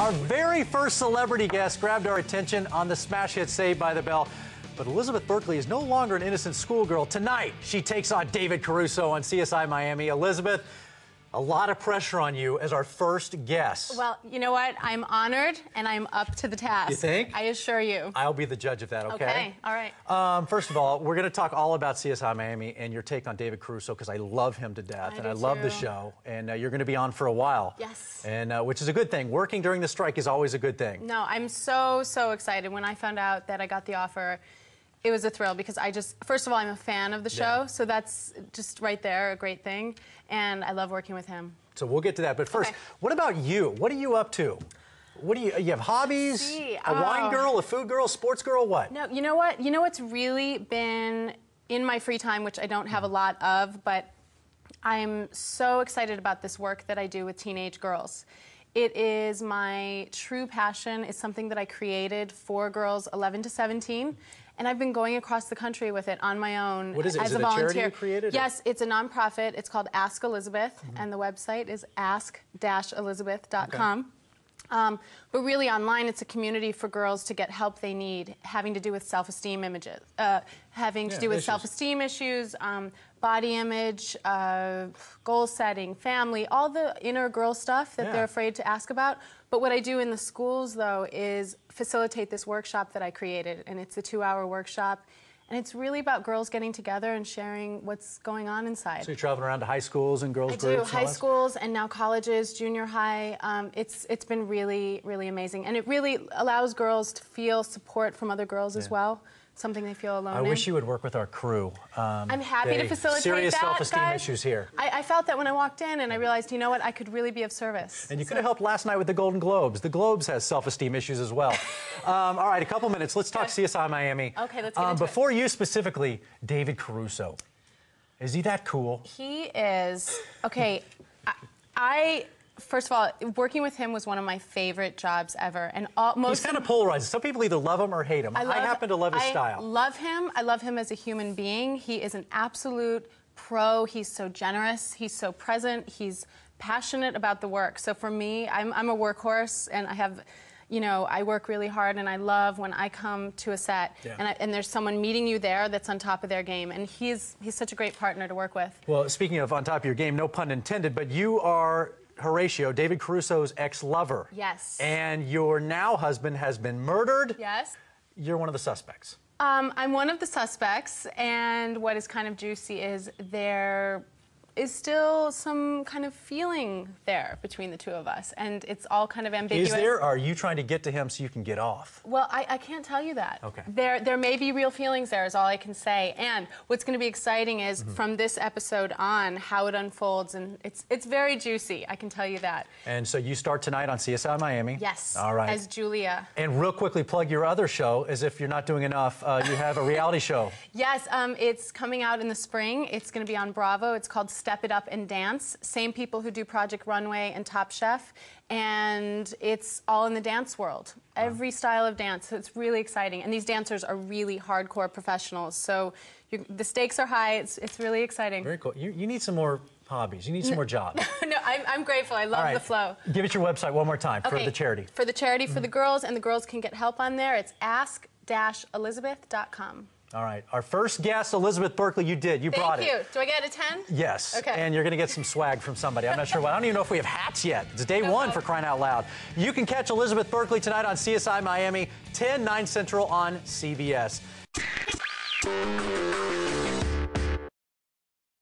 Our very first celebrity guest grabbed our attention on the smash hit Saved by the Bell. But Elizabeth Berkley is no longer an innocent schoolgirl. Tonight, she takes on David Caruso on CSI Miami. Elizabeth, a lot of pressure on you as our first guest. Well, you know what? I'm honored and I'm up to the task. You think? I assure you. I'll be the judge of that, okay? Okay, all right. First of all, we're going to talk all about CSI Miami and your take on David Caruso, because I love him to death and I love the show. And you're going to be on for a while. Yes. And which is a good thing. Working during the strike is always a good thing. No, I'm so excited. When I found out that I got the offer, it was a thrill because first of all, I'm a fan of the show, so that's just right there a great thing. And I love working with him. So we'll get to that. But first, what about you? What are you up to? What do you have hobbies? A wine girl, a food girl, sports girl, what? No, you know what? You know what's really been in my free time, which I don't have a lot of, but I'm so excited about this work that I do with teenage girls. It is my true passion. It's something that I created for girls 11 to 17. And I've been going across the country with it on my own. What is it? As Is it a volunteer. charity you created? Yes, it's a nonprofit. It's called Ask Elizabeth, and the website is ask-elizabeth.com. But really online, it's a community for girls to get help they need, having to do with self-esteem images, self-esteem issues, body image, goal setting, family, all the inner girl stuff that they're afraid to ask about. But what I do in the schools, though, is facilitate this workshop that I created, and it's a 2-hour workshop. And it's really about girls getting together and sharing what's going on inside. So you're traveling around to high schools and girls groups? I do, high schools and now colleges, junior high. It's been really, really amazing. And it really allows girls to feel support from other girls as well. Something they feel alone in. I wish you would work with our crew. I'm happy to facilitate serious that, self-esteem guys. issues here. I felt that when I walked in, and I realized, you know what, I could really be of service. And you could have helped last night with the Golden Globes. The Globes has self-esteem issues as well. All right, a couple minutes. Let's talk CSI Miami. Okay, let's get into before you specifically, David Caruso. Is he that cool? He is. Okay, first of all, working with him was one of my favorite jobs ever. And he's kind of polarized. Some people either love him or hate him. I happen to love his style. I love him. I love him as a human being. He is an absolute pro. He's so generous. He's so present. He's passionate about the work. So for me, I'm a workhorse, and I work really hard, and I love when I come to a set and there's someone meeting you there that's on top of their game, and he's such a great partner to work with. Well, speaking of on top of your game, no pun intended, but you are Horatio, David Caruso's ex-lover. Yes. And your now husband has been murdered. Yes. You're one of the suspects. I'm one of the suspects, and what is kind of juicy is there is still some kind of feeling there between the two of us, and it's all kind of ambiguous. Is there, or are you trying to get to him so you can get off? Well, I can't tell you that. Okay. There may be real feelings there, is all I can say. And what's going to be exciting is from this episode on, how it unfolds, and it's very juicy, I can tell you that. And so you start tonight on CSI Miami. Yes. All right. As Julia. And real quickly, plug your other show, as if you're not doing enough. You have a reality show. Yes, it's coming out in the spring. It's going to be on Bravo. It's called Step It Up and Dance. Same people who do Project Runway and Top Chef. And it's all in the dance world. Every style of dance. So it's really exciting. And these dancers are really hardcore professionals. So the stakes are high. It's really exciting. Very cool. You need some more hobbies. You need some more jobs. No, I'm grateful. I love the flow. Give it your website one more time for the charity. For the charity, for the girls, and the girls can get help on there. It's ask-elizabeth.com. All right. Our first guest, Elizabeth Berkley, you did. You brought it. Thank you. Do I get a 10? Yes. Okay. And you're going to get some swag from somebody. I'm not sure what. I don't even know if we have hats yet. It's day one for crying out loud. You can catch Elizabeth Berkley tonight on CSI Miami, 10, 9 Central on CBS.